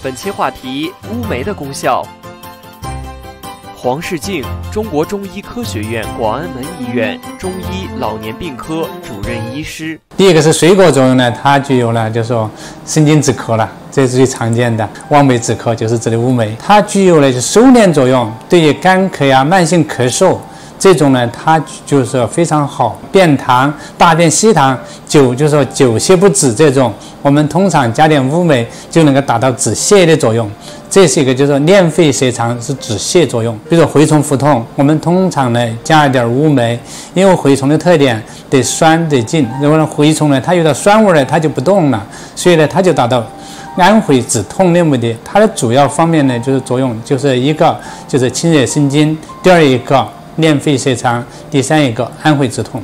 本期话题：乌梅的功效。黄世静，中国中医科学院广安门医院中医老年病科主任医师。第一个是水果作用呢，它具有了就是说生津止渴了，这是最常见的。望梅止渴就是指的乌梅，它具有了就收敛作用，对于干咳呀、慢性咳嗽这种呢，它就是说非常好。便溏、大便稀溏、就是说久泻不止这种，我们通常加点乌梅就能够达到止泻的作用。这是一个就是说练肺摄肠是止泻作用。比如说蛔虫腹痛，我们通常呢加一点乌梅，因为蛔虫的特点得酸得劲，如果蛔虫呢它有点酸味呢，它就不动了，所以呢它就达到安肺止痛的目的。它的主要方面呢就是作用，就是一个就是清热生津，第二一个练肺摄肠，第三一个安肺止痛。